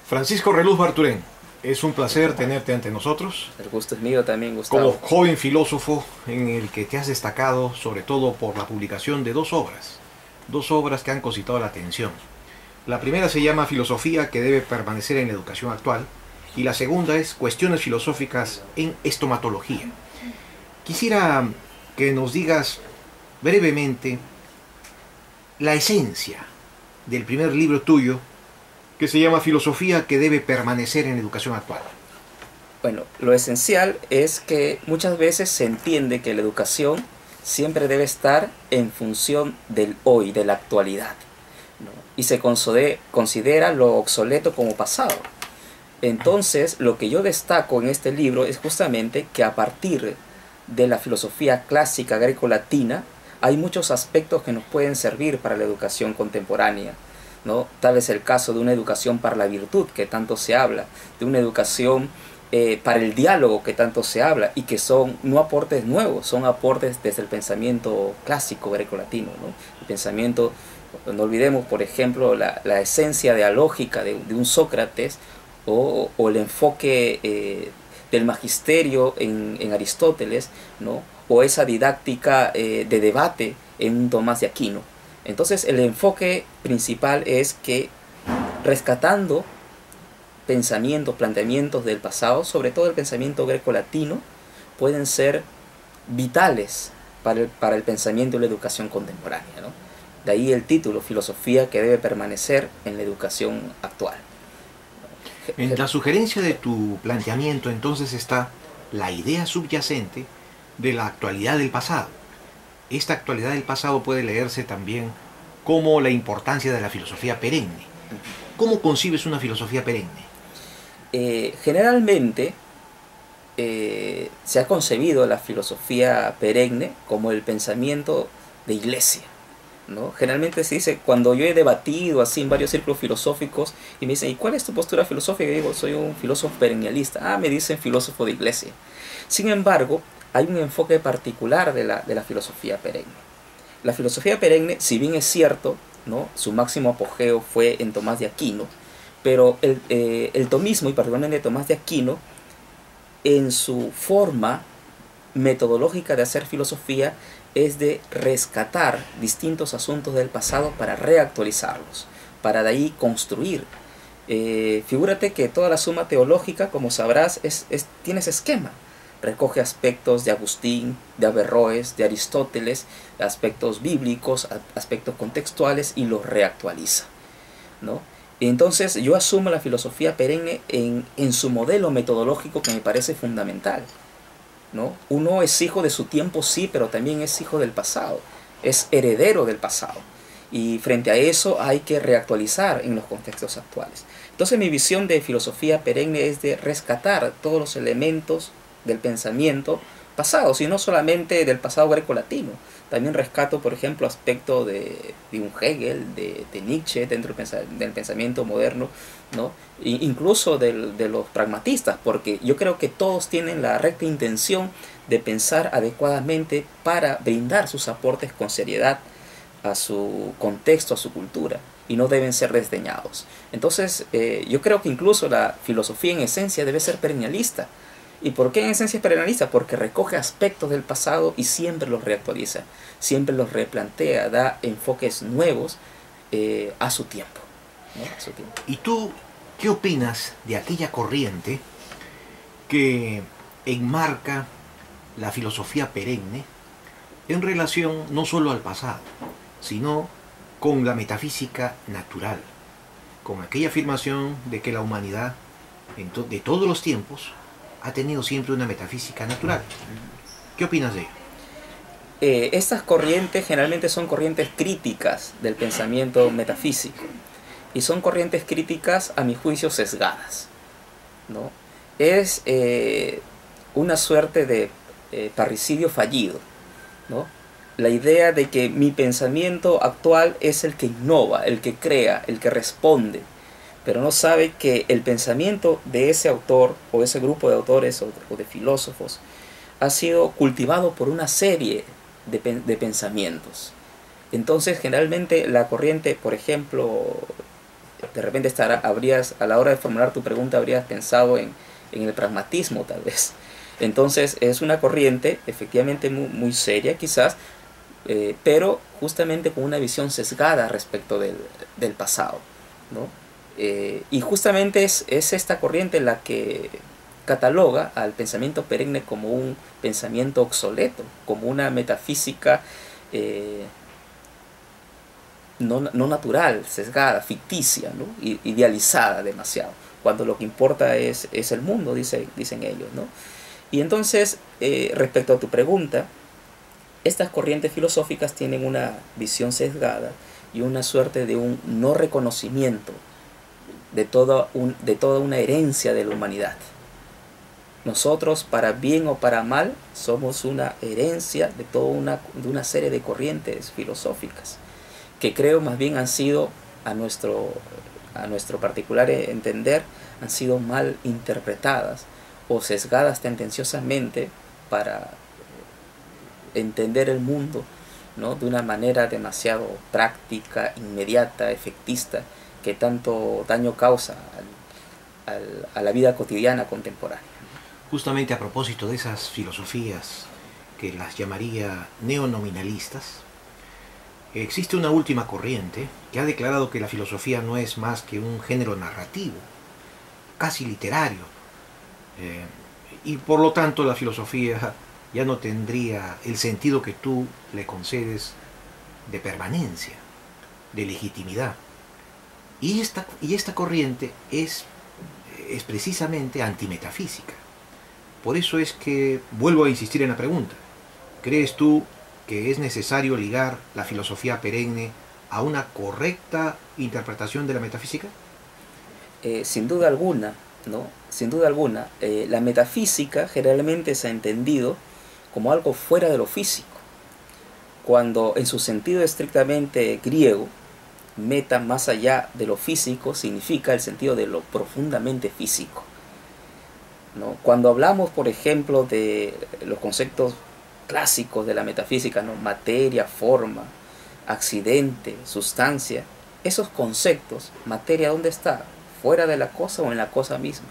Francisco Reluz Barturén, es un placer tenerte ante nosotros. El gusto es mío también, Gustavo. Como joven filósofo en el que te has destacado sobre todo por la publicación de dos obras que han concitado la atención. La primera se llama Filosofía que debe permanecer en la educación actual y la segunda es Cuestiones filosóficas en estomatología. Quisiera que nos digas brevemente la esencia del primer libro tuyo, que se llama Filosofía que debe permanecer en la educación actual. Bueno, lo esencial es que muchas veces se entiende que la educación siempre debe estar en función del hoy, de la actualidad, ¿no? Y se considera lo obsoleto como pasado. Entonces, lo que yo destaco en este libro es justamente que a partir de la filosofía clásica greco-latina hay muchos aspectos que nos pueden servir para la educación contemporánea, ¿no? Tal vez el caso de una educación para la virtud, que tanto se habla, de una educación para el diálogo, que tanto se habla, y que son no aportes nuevos, son aportes desde el pensamiento clásico grecolatino, ¿no? El pensamiento, no olvidemos, por ejemplo, la esencia dialógica de un Sócrates, o el enfoque del magisterio en Aristóteles, ¿no? O esa didáctica de debate en un Tomás de Aquino. Entonces el enfoque principal es que rescatando pensamientos, planteamientos del pasado, sobre todo el pensamiento greco-latino, pueden ser vitales para el pensamiento y la educación contemporánea, ¿no? De ahí el título, Filosofía que debe permanecer en la educación actual. En la sugerencia de tu planteamiento entonces está la idea subyacente de la actualidad del pasado. Esta actualidad del pasado puede leerse también como la importancia de la filosofía perenne. ¿Cómo concibes una filosofía perenne? Generalmente se ha concebido la filosofía perenne como el pensamiento de iglesia, ¿no? Generalmente se dice, cuando yo he debatido así en varios círculos filosóficos y me dicen, ¿y cuál es tu postura filosófica? Y digo, soy un filósofo perennialista. Ah, me dicen filósofo de iglesia. Sin embargo, hay un enfoque particular de la filosofía perenne. La filosofía perenne, si bien es cierto, ¿no? Su máximo apogeo fue en Tomás de Aquino, pero el tomismo, y particularmente Tomás de Aquino, en su forma metodológica de hacer filosofía, es de rescatar distintos asuntos del pasado para reactualizarlos, para de ahí construir. Figúrate que toda la suma teológica, como sabrás, tiene ese esquema. Recoge aspectos de Agustín, de Averroes, de Aristóteles, aspectos bíblicos, aspectos contextuales, y los reactualiza, ¿no? Entonces yo asumo la filosofía perenne en su modelo metodológico, que me parece fundamental, ¿no? Uno es hijo de su tiempo, sí, pero también es hijo del pasado, es heredero del pasado, y frente a eso hay que reactualizar en los contextos actuales. Entonces mi visión de filosofía perenne es de rescatar todos los elementos del pensamiento pasado, sino solamente del pasado grecolatino. También rescato, por ejemplo, aspectos de un Hegel, de Nietzsche, dentro del pensamiento moderno, ¿no? Incluso de los pragmatistas, porque yo creo que todos tienen la recta intención de pensar adecuadamente para brindar sus aportes con seriedad a su contexto, a su cultura, y no deben ser desdeñados. Entonces, yo creo que incluso la filosofía en esencia debe ser perennialista. ¿Y por qué en esencia es perennialista? Porque recoge aspectos del pasado y siempre los reactualiza, siempre los replantea, da enfoques nuevos a su tiempo, ¿no? A su tiempo. ¿Y tú qué opinas de aquella corriente que enmarca la filosofía perenne en relación no solo al pasado, sino con la metafísica natural, con aquella afirmación de que la humanidad de todos los tiempos ha tenido siempre una metafísica natural? ¿Qué opinas de ello? Estas corrientes generalmente son corrientes críticas del pensamiento metafísico, y son corrientes críticas, a mi juicio, sesgadas, ¿no? Es una suerte de parricidio fallido, ¿no? La idea de que mi pensamiento actual es el que innova, el que crea, el que responde, pero no sabe que el pensamiento de ese autor o ese grupo de autores o de filósofos ha sido cultivado por una serie de pensamientos. Entonces, generalmente la corriente, por ejemplo, de repente habrías, a la hora de formular tu pregunta, habrías pensado en el pragmatismo tal vez. Entonces es una corriente efectivamente muy seria quizás, pero justamente con una visión sesgada respecto del pasado, ¿no? Y justamente es esta corriente la que cataloga al pensamiento perenne como un pensamiento obsoleto, como una metafísica no natural, sesgada, ficticia, ¿no? Idealizada demasiado, cuando lo que importa es el mundo, dicen ellos, ¿no? Y entonces, respecto a tu pregunta, estas corrientes filosóficas tienen una visión sesgada y una suerte de un no reconocimiento de toda una herencia de la humanidad. Nosotros, para bien o para mal, somos una herencia de una serie de corrientes filosóficas que creo más bien han sido, a nuestro particular entender, han sido mal interpretadas o sesgadas tendenciosamente para entender el mundo, ¿no? De una manera demasiado práctica, inmediata, efectista, que tanto daño causa a la vida cotidiana contemporánea. Justamente a propósito de esas filosofías que las llamaría neonominalistas, existe una última corriente que ha declarado que la filosofía no es más que un género narrativo, casi literario, y por lo tanto la filosofía ya no tendría el sentido que tú le concedes de permanencia, de legitimidad. Y esta corriente es precisamente antimetafísica. Por eso es que vuelvo a insistir en la pregunta. ¿Crees tú que es necesario ligar la filosofía perenne a una correcta interpretación de la metafísica? Sin duda alguna, ¿no? Sin duda alguna. La metafísica generalmente se ha entendido como algo fuera de lo físico, cuando en su sentido estrictamente griego, meta, más allá de lo físico, significa el sentido de lo profundamente físico, ¿no? Cuando hablamos, por ejemplo, de los conceptos clásicos de la metafísica, ¿no? Materia, forma, accidente, sustancia, esos conceptos, materia, ¿dónde está? ¿Fuera de la cosa o en la cosa misma?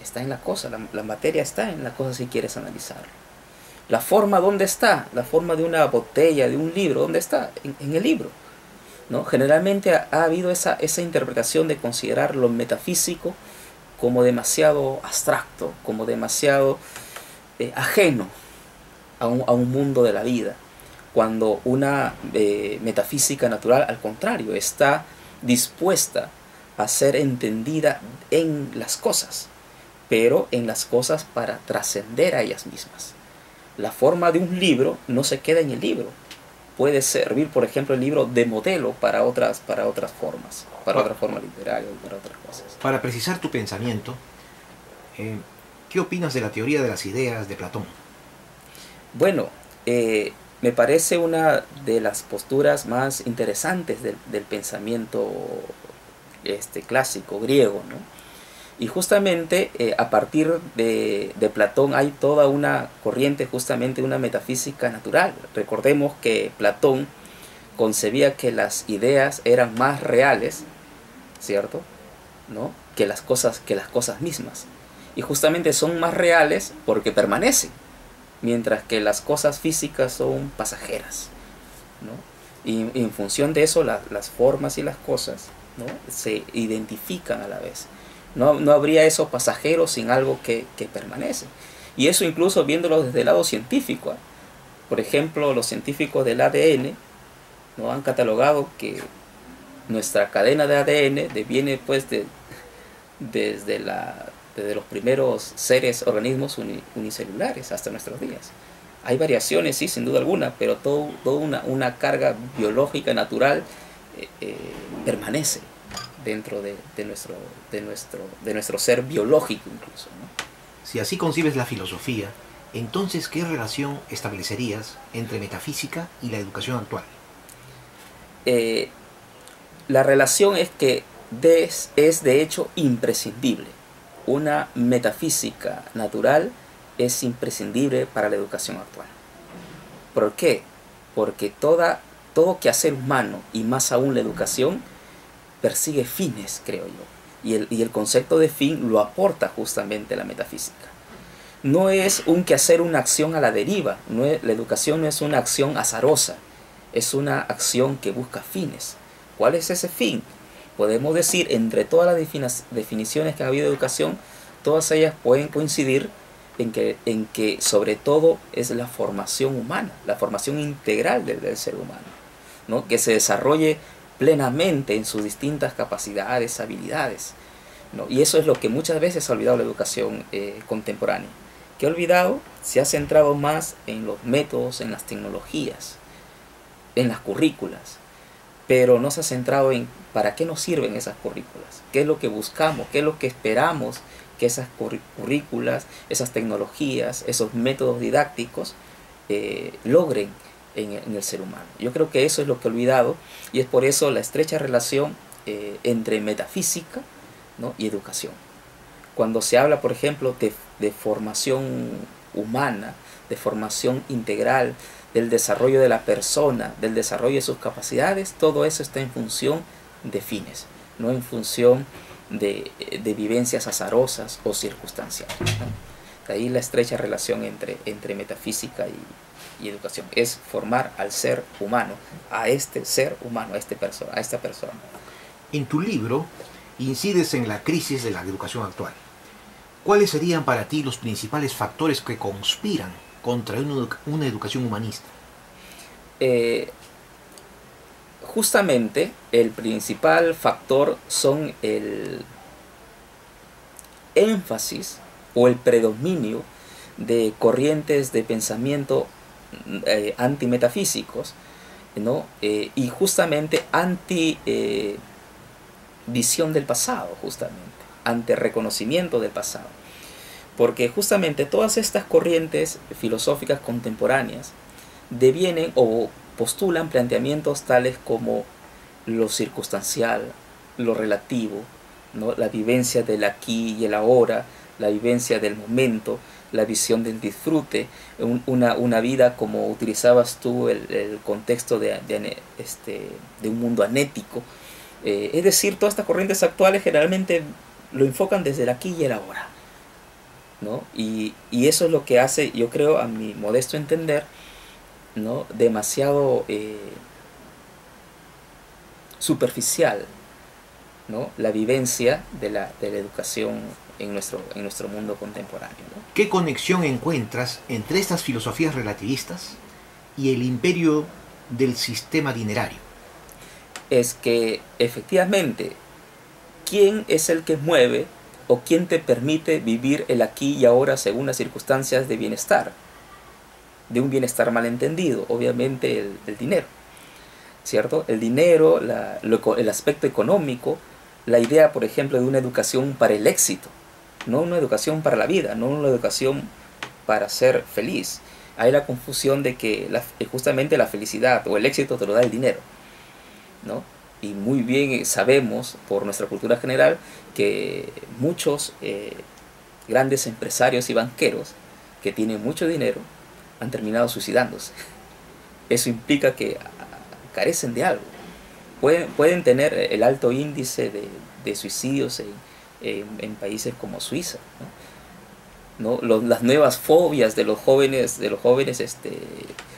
Está en la cosa, la materia está en la cosa si quieres analizarlo. La forma, ¿dónde está? La forma de una botella, de un libro, ¿dónde está? En el libro, ¿no? Generalmente ha habido esa interpretación de considerar lo metafísico como demasiado abstracto, como demasiado ajeno a un mundo de la vida, cuando una metafísica natural, al contrario, está dispuesta a ser entendida en las cosas, pero en las cosas para trascender a ellas mismas. La forma de un libro no se queda en el libro. Puede servir, por ejemplo, el libro de modelo para otras formas, para otra forma literaria, para otras cosas. Para precisar tu pensamiento, ¿qué opinas de la teoría de las ideas de Platón? Bueno, me parece una de las posturas más interesantes del pensamiento clásico griego, ¿no? Y justamente a partir de Platón hay toda una corriente, justamente una metafísica natural. Recordemos que Platón concebía que las ideas eran más reales, ¿cierto?, ¿no?, que las cosas mismas. Y justamente son más reales porque permanecen, mientras que las cosas físicas son pasajeras, ¿no? Y en función de eso las formas y las cosas, ¿no?, se identifican a la vez. No habría eso pasajero sin algo que permanece. Y eso incluso viéndolo desde el lado científico, ¿eh? Por ejemplo, los científicos del ADN, ¿no?, han catalogado que nuestra cadena de ADN viene pues desde los primeros organismos unicelulares hasta nuestros días. Hay variaciones, sí, sin duda alguna, pero toda una carga biológica natural permanece dentro de nuestro ser biológico incluso, ¿no? Si así concibes la filosofía, entonces ¿qué relación establecerías entre metafísica y la educación actual? La relación es que es de hecho imprescindible. Una metafísica natural es imprescindible para la educación actual. ¿Por qué? Porque todo quehacer humano, y más aún la educación, persigue fines, creo yo. Y el concepto de fin lo aporta justamente la metafísica. No es un quehacer, una acción a la deriva. La educación no es una acción azarosa. Es una acción que busca fines. ¿Cuál es ese fin? Podemos decir, entre todas las definiciones que ha habido de educación, todas ellas pueden coincidir en que sobre todo es la formación humana, la formación integral del ser humano, ¿no? Que se desarrolle plenamente en sus distintas capacidades, habilidades, ¿no? Y eso es lo que muchas veces ha olvidado la educación contemporánea. ¿Qué ha olvidado? Se ha centrado más en los métodos, en las tecnologías, en las currículas, pero no se ha centrado en para qué nos sirven esas currículas, qué es lo que buscamos, qué es lo que esperamos que esas currículas, esas tecnologías, esos métodos didácticos logren en el ser humano. Yo creo que eso es lo que he olvidado, y es por eso la estrecha relación entre metafísica, ¿no?, y educación. Cuando se habla, por ejemplo, de formación humana, de formación integral, del desarrollo de la persona, del desarrollo de sus capacidades, todo eso está en función de fines, no en función de vivencias azarosas o circunstanciales, ¿no? De ahí la estrecha relación entre metafísica y educación. Es formar al ser humano, a este ser humano, a esta persona. En tu libro incides en la crisis de la educación actual. ¿Cuáles serían para ti los principales factores que conspiran contra una educación humanista? Justamente el principal factor son el énfasis o el predominio de corrientes de pensamiento antimetafísicos, ¿no? Y justamente anti visión del pasado, justamente, ante reconocimiento del pasado. Porque justamente todas estas corrientes filosóficas contemporáneas devienen o postulan planteamientos tales como lo circunstancial, lo relativo, ¿no?, la vivencia del aquí y el ahora, la vivencia del momento, la visión del disfrute, una vida, como utilizabas tú el contexto de un mundo anético. Es decir, todas estas corrientes actuales generalmente lo enfocan desde el aquí y el ahora, ¿no? Y eso es lo que hace, yo creo, a mi modesto entender, ¿no?, demasiado superficial, ¿no?, la vivencia de la educación en nuestro mundo contemporáneo, ¿no? ¿Qué conexión encuentras entre estas filosofías relativistas y el imperio del sistema dinerario? Es que efectivamente, ¿quién es el que mueve o quién te permite vivir el aquí y ahora según las circunstancias de bienestar? De un bienestar malentendido, obviamente el dinero, ¿cierto? El dinero, el aspecto económico, la idea, por ejemplo, de una educación para el éxito, no una educación para la vida, no una educación para ser feliz. Hay la confusión de que justamente la felicidad o el éxito te lo da el dinero, ¿no? Y muy bien sabemos por nuestra cultura general que muchos grandes empresarios y banqueros que tienen mucho dinero han terminado suicidándose. Eso implica que carecen de algo. Pueden tener el alto índice de suicidios en países como Suiza, ¿no? Las nuevas fobias de los jóvenes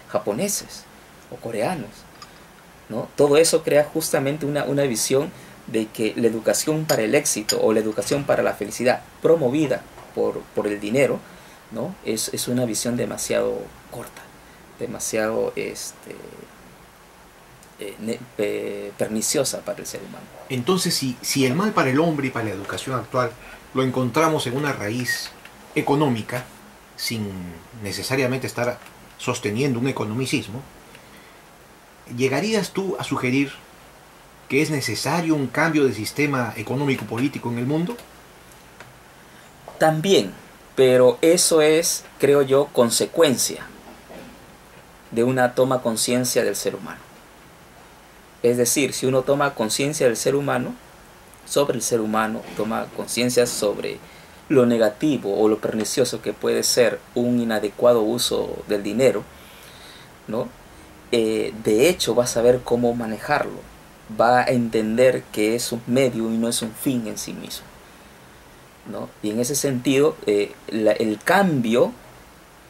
japoneses o coreanos, ¿no? Todo eso crea justamente una visión de que la educación para el éxito o la educación para la felicidad promovida por el dinero, ¿no?, es una visión demasiado corta, demasiado perniciosa para el ser humano. Entonces, si el mal para el hombre y para la educación actual lo encontramos en una raíz económica, sin necesariamente estar sosteniendo un economicismo, ¿llegarías tú a sugerir que es necesario un cambio de sistema económico-político en el mundo? También, pero eso es, creo yo, consecuencia de una toma conciencia del ser humano. Es decir, si uno toma conciencia del ser humano, sobre el ser humano, toma conciencia sobre lo negativo o lo pernicioso que puede ser un inadecuado uso del dinero, ¿no? De hecho vas a saber cómo manejarlo, va a entender que es un medio y no es un fin en sí mismo, ¿no? Y en ese sentido, el cambio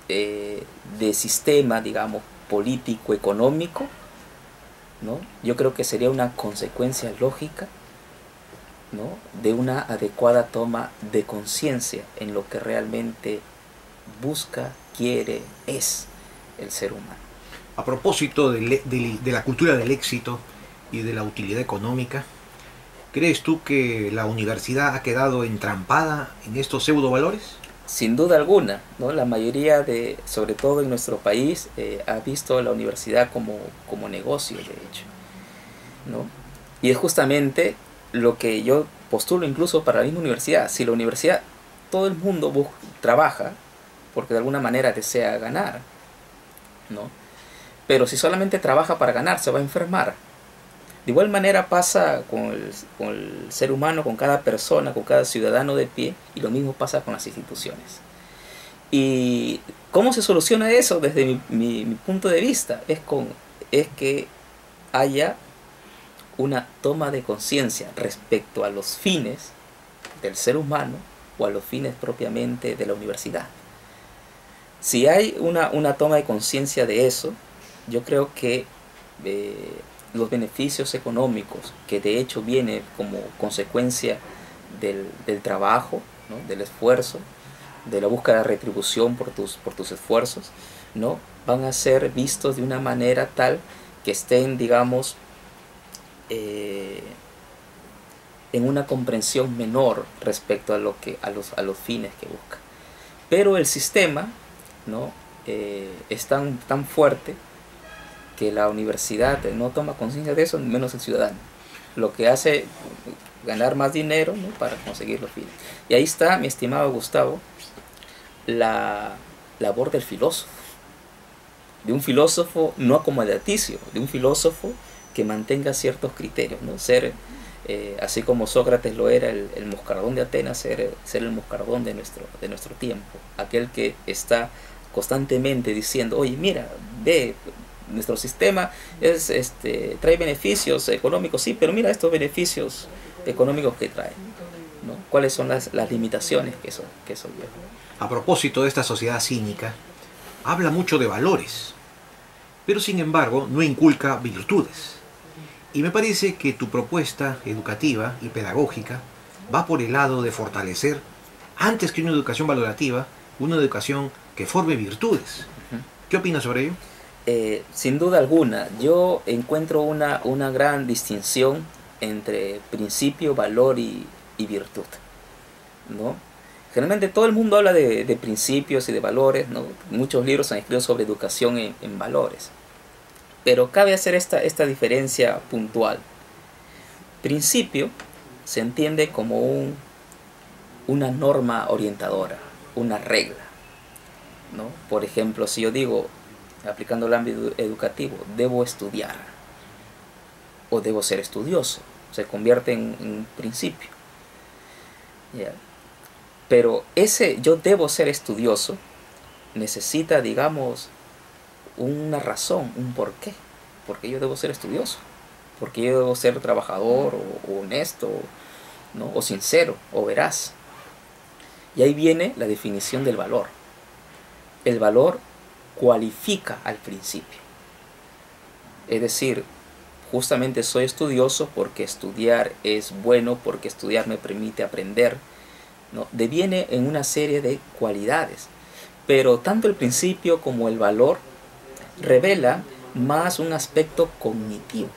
de sistema, digamos, político, económico, ¿no? Yo creo que sería una consecuencia lógica, ¿no? De una adecuada toma de conciencia en lo que realmente busca, quiere, es el ser humano. A propósito de la cultura del éxito y de la utilidad económica, ¿crees tú que la universidad ha quedado entrampada en estos pseudo valores? Sin duda alguna, ¿no? La mayoría de, sobre todo en nuestro país, ha visto la universidad como negocio, de hecho, ¿no? Y es justamente lo que yo postulo incluso para la misma universidad. Si la universidad, todo el mundo trabaja porque de alguna manera desea ganar, ¿no? Pero si solamente trabaja para ganar, se va a enfermar. De igual manera pasa con el ser humano, con cada persona, con cada ciudadano de pie, y lo mismo pasa con las instituciones. ¿Y cómo se soluciona eso desde mi punto de vista? Es que haya una toma de conciencia respecto a los fines del ser humano o a los fines propiamente de la universidad. Si hay una toma de conciencia de eso, yo creo que los beneficios económicos, que de hecho viene como consecuencia del trabajo, ¿no? Del esfuerzo, de la búsqueda de retribución por tus esfuerzos, ¿no? Van a ser vistos de una manera tal que estén, digamos, en una comprensión menor respecto a los fines que busca. Pero el sistema, ¿no? Es tan fuerte que la universidad no toma conciencia de eso, menos el ciudadano. Lo que hace ganar más dinero, ¿no? Para conseguir los fines. Y ahí está, mi estimado Gustavo, la labor del filósofo. De un filósofo no acomodaticio, de un filósofo que mantenga ciertos criterios, ¿no? Ser, así como Sócrates lo era, el moscardón de Atenas, ser el moscardón de nuestro tiempo. Aquel que está constantemente diciendo, oye, mira, ve, nuestro sistema trae beneficios económicos, sí, pero mira estos beneficios económicos que trae, ¿no? ¿Cuáles son las limitaciones que eso lleva? A propósito de esta sociedad cínica, habla mucho de valores, pero sin embargo no inculca virtudes. Y me parece que tu propuesta educativa y pedagógica va por el lado de fortalecer, antes que una educación valorativa, una educación que forme virtudes. ¿Qué opinas sobre ello? Sin duda alguna, yo encuentro una gran distinción entre principio, valor y virtud, ¿no? Generalmente todo el mundo habla de principios y de valores, ¿no? Muchos libros han escrito sobre educación en valores. Pero cabe hacer esta diferencia puntual. Principio se entiende como una norma orientadora, una regla, ¿no? Por ejemplo, si yo digo, aplicando el ámbito educativo, debo estudiar o debo ser estudioso, se convierte en un principio. ¿Ya? Pero ese yo debo ser estudioso necesita, digamos, una razón, un porqué. Porque yo debo ser estudioso, porque yo debo ser trabajador o honesto, ¿no? O sincero o veraz. Y ahí viene la definición del valor. El valor cualifica al principio. Es decir, justamente soy estudioso porque estudiar es bueno, porque estudiar me permite aprender, ¿no? Deviene en una serie de cualidades. Pero tanto el principio como el valor revela más un aspecto cognitivo.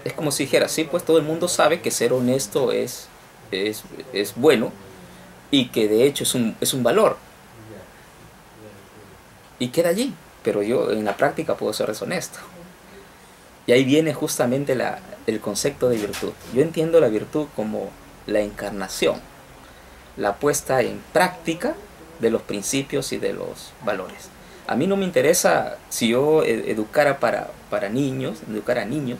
Es como si dijera, sí, pues todo el mundo sabe que ser honesto es bueno y que de hecho es un valor. Y queda allí, pero yo en la práctica puedo ser deshonesto. Y ahí viene justamente el concepto de virtud. Yo entiendo la virtud como la encarnación, la puesta en práctica de los principios y de los valores. A mí no me interesa, si yo educara para niños, educar a niños,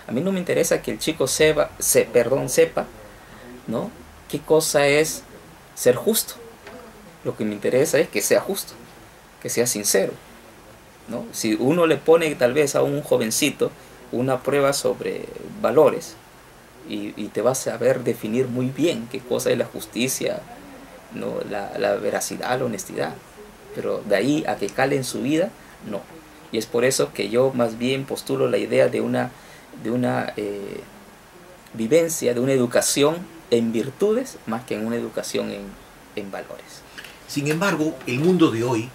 a mí no me interesa que el chico sepa, ¿no? ¿Qué cosa es ser justo? Lo que me interesa es que sea justo, que sea sincero, ¿no? Si uno le pone tal vez a un jovencito una prueba sobre valores y te vas a saber definir muy bien qué cosa es la justicia, ¿no? La veracidad, la honestidad. Pero de ahí a que cale en su vida, no. Y es por eso que yo más bien postulo la idea de una vivencia, de una educación en virtudes más que en una educación en valores. Sin embargo, el mundo de hoy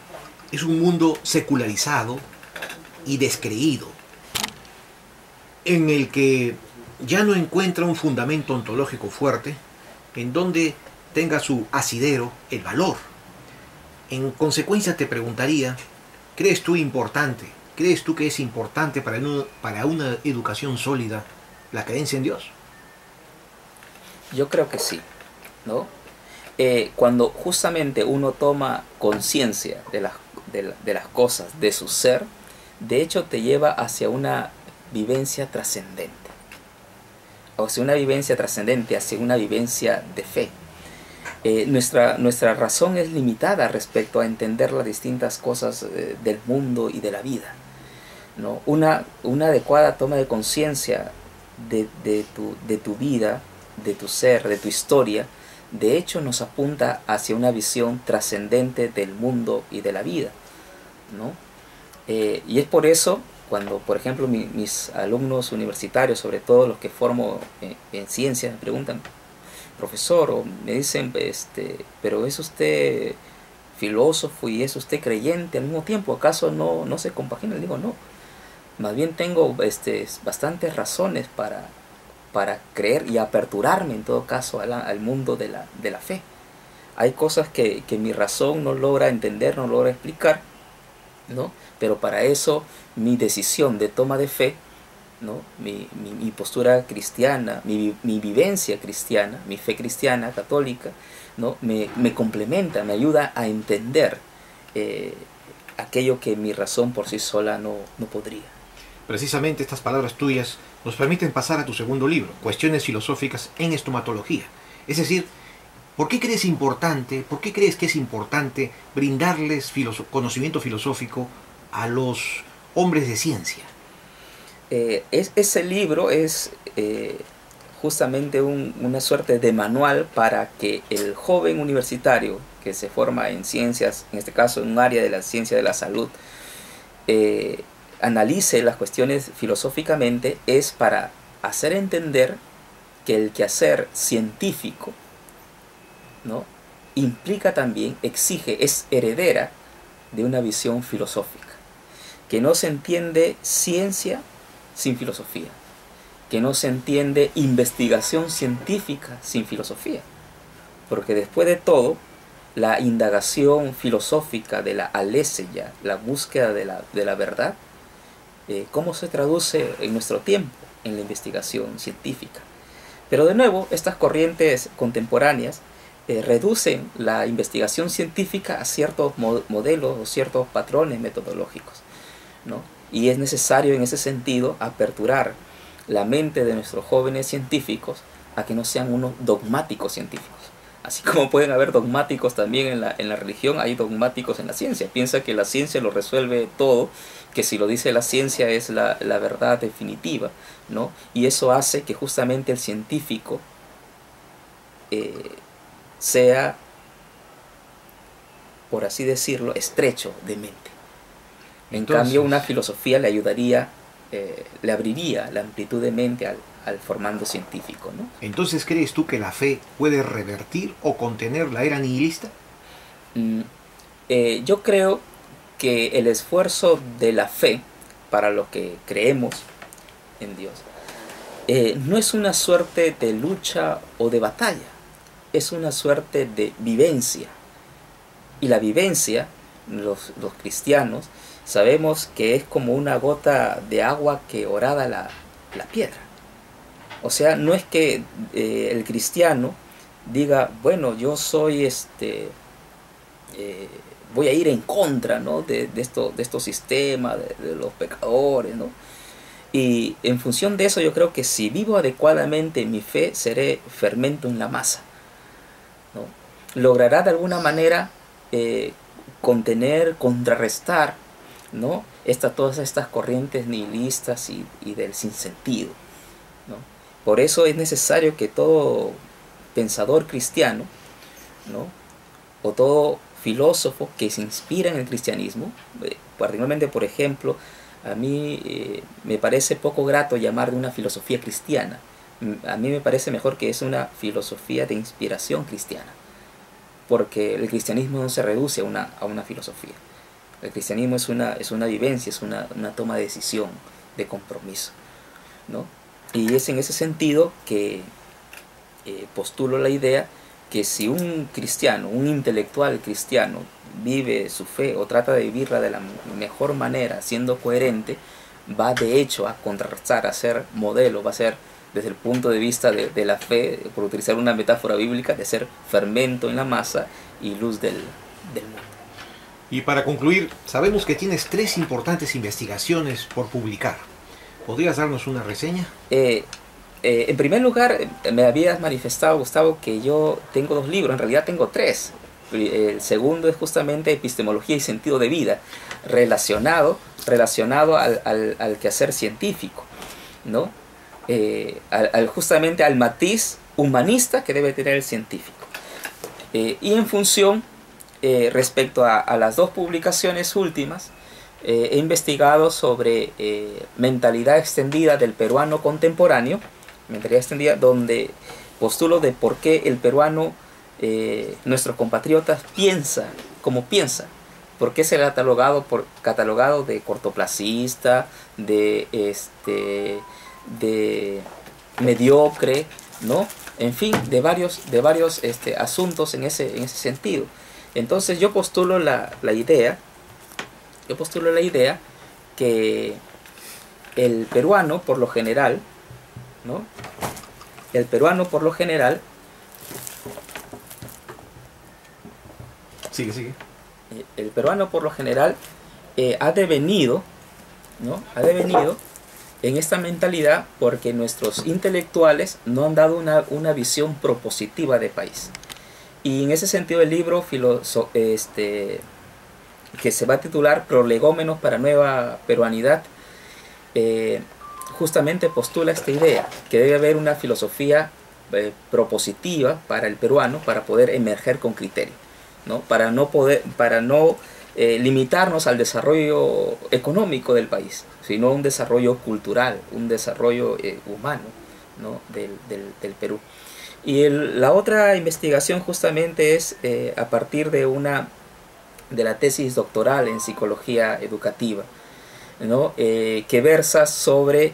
es un mundo secularizado y descreído, en el que ya no encuentra un fundamento ontológico fuerte en donde tenga su asidero el valor. En consecuencia te preguntaría, ¿crees tú que es importante para una educación sólida la creencia en Dios? Yo creo que sí, ¿no? Cuando justamente uno toma conciencia de las cosas, de su ser, de hecho te lleva hacia una vivencia trascendente. Hacia una vivencia trascendente, hacia una vivencia de fe. Nuestra razón es limitada respecto a entender las distintas cosas del mundo y de la vida, ¿no? Una adecuada toma de conciencia de tu vida, de tu ser, de tu historia, de hecho nos apunta hacia una visión trascendente del mundo y de la vida, ¿no? Y es por eso cuando, por ejemplo, mis alumnos universitarios, sobre todo los que formo en ciencias, me preguntan, profesor, o me dicen, pero ¿es usted filósofo y es usted creyente al mismo tiempo? ¿Acaso no se compagina? Le digo, no. Más bien tengo bastantes razones para creer y aperturarme en todo caso al mundo de la fe. Hay cosas que mi razón no logra entender, no logra explicar, ¿no? Pero para eso mi decisión de toma de fe, ¿no? Mi postura cristiana, mi vivencia cristiana, mi fe cristiana, católica, ¿no? Me complementa, me ayuda a entender aquello que mi razón por sí sola no podría. Precisamente estas palabras tuyas nos permiten pasar a tu segundo libro, Cuestiones filosóficas en estomatología. Es decir, ¿por qué crees que es importante brindarles conocimiento filosófico a los hombres de ciencia? Ese libro es justamente una suerte de manual para que el joven universitario que se forma en ciencias, en este caso en un área de la ciencia de la salud, analice las cuestiones filosóficamente, es para hacer entender que el quehacer científico, ¿no? implica también, exige, es heredera de una visión filosófica, que no se entiende ciencia sin filosofía, que no se entiende investigación científica sin filosofía, porque después de todo, la indagación filosófica de la aletheia, la búsqueda de la verdad, ¿cómo se traduce en nuestro tiempo en la investigación científica? Pero de nuevo, estas corrientes contemporáneas reducen la investigación científica a ciertos modelos o ciertos patrones metodológicos, ¿no? Y es necesario en ese sentido aperturar la mente de nuestros jóvenes científicos a que no sean unos dogmáticos científicos. Así como pueden haber dogmáticos también en la religión, hay dogmáticos en la ciencia. Piensa que la ciencia lo resuelve todo, que si lo dice la ciencia es la verdad definitiva, ¿no? Y eso hace que justamente el científico sea, por así decirlo, estrecho de mente. En cambio, una filosofía le ayudaría, le abriría la amplitud de mente al formando científico, ¿no? Entonces, ¿crees tú que la fe puede revertir o contener la era nihilista? Yo creo que el esfuerzo de la fe, para los que creemos en Dios, no es una suerte de lucha o de batalla, es una suerte de vivencia. Y la vivencia, los cristianos, sabemos que es como una gota de agua que horada la piedra. O sea, no es que el cristiano diga, bueno, yo soy voy a ir en contra, ¿no? de estos sistemas, de los pecadores, ¿no? Y en función de eso yo creo que si vivo adecuadamente mi fe, seré fermento en la masa, ¿no? Logrará de alguna manera contener, contrarrestar, ¿no? todas estas corrientes nihilistas y del sinsentido, ¿no? Por eso es necesario que todo pensador cristiano, ¿no? O todo filósofo que se inspira en el cristianismo, particularmente, por ejemplo, a mí me parece poco grato llamar de una filosofía cristiana. A mí me parece mejor que es una filosofía de inspiración cristiana, porque el cristianismo no se reduce a una filosofía. El cristianismo es una vivencia, es una toma de decisión, de compromiso, ¿no? Y es en ese sentido que postulo la idea que si un cristiano, un intelectual cristiano, vive su fe o trata de vivirla de la mejor manera, siendo coherente, va de hecho a contrarrestar, a ser modelo, va a ser, desde el punto de vista de la fe, por utilizar una metáfora bíblica, de ser fermento en la masa y luz del mundo. Y para concluir, sabemos que tienes 3 importantes investigaciones por publicar. ¿Podrías darnos una reseña? En primer lugar, me habías manifestado, Gustavo, que yo tengo 2 libros, en realidad tengo 3. El segundo es justamente Epistemología y Sentido de Vida, relacionado al quehacer científico, ¿no? Justamente al matiz humanista que debe tener el científico. Y en función, respecto a las 2 publicaciones últimas, he investigado sobre mentalidad extendida del peruano contemporáneo, mentalidad extendida, donde postulo de por qué el peruano, nuestros compatriotas, piensa como piensa, por qué se le ha catalogado de cortoplacista, de mediocre, ¿no? En fin, de varios asuntos en ese sentido. Entonces yo postulo la idea que el peruano, por lo general, ¿no? El peruano, por lo general, Sigue. El peruano, por lo general, ha devenido, ¿no? Ha devenido en esta mentalidad porque nuestros intelectuales no han dado una visión propositiva de país. Y en ese sentido el libro que se va a titular Prolegómenos para Nueva Peruanidad, justamente postula esta idea, que debe haber una filosofía propositiva para el peruano para poder emerger con criterio, ¿no? Para no limitarnos al desarrollo económico del país, sino un desarrollo cultural, un desarrollo humano, ¿no? del Perú. Y la otra investigación justamente es a partir de la tesis doctoral en psicología educativa, ¿no? Que versa sobre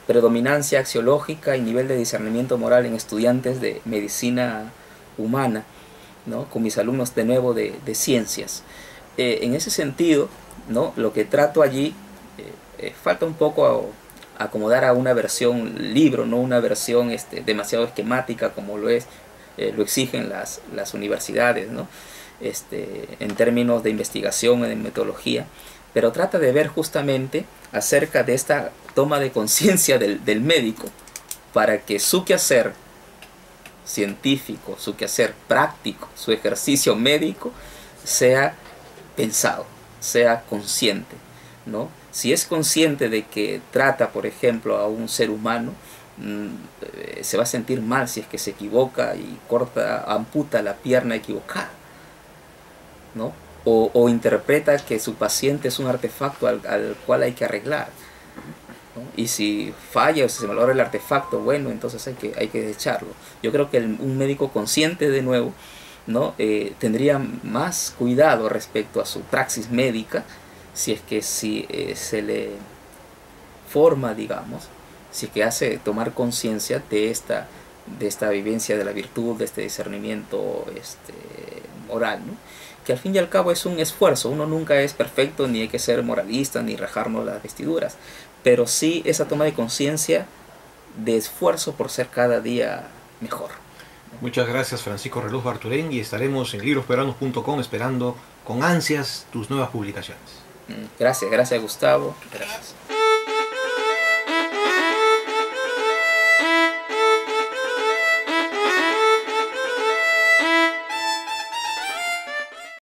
predominancia axiológica y nivel de discernimiento moral en estudiantes de medicina humana, ¿no? Con mis alumnos de nuevo de ciencias. En ese sentido, ¿no? Lo que trato allí falta un poco acomodar a una versión libro, no una versión demasiado esquemática como lo exigen las universidades, ¿no? En términos de investigación, de metodología, pero trata de ver justamente acerca de esta toma de conciencia del médico para que su quehacer científico, su quehacer práctico, su ejercicio médico sea pensado, sea consciente, ¿no? Si es consciente de que trata, por ejemplo, a un ser humano, se va a sentir mal si es que se equivoca y amputa la pierna equivocada, ¿no? O interpreta que su paciente es un artefacto al cual hay que arreglar, ¿no? Y si falla o si se malora el artefacto, bueno, entonces hay que desecharlo. Yo creo que un médico consciente, de nuevo, ¿no? Tendría más cuidado respecto a su praxis médica si es que se le forma, digamos, si es que hace tomar conciencia de esta vivencia de la virtud, de este discernimiento moral, ¿no? Que al fin y al cabo es un esfuerzo. Uno nunca es perfecto, ni hay que ser moralista, ni rajarnos las vestiduras, pero sí esa toma de conciencia de esfuerzo por ser cada día mejor. Muchas gracias, Francisco Reluz Barturén, y estaremos en librosperuanos.com esperando con ansias tus nuevas publicaciones. Gracias Gustavo. Gracias.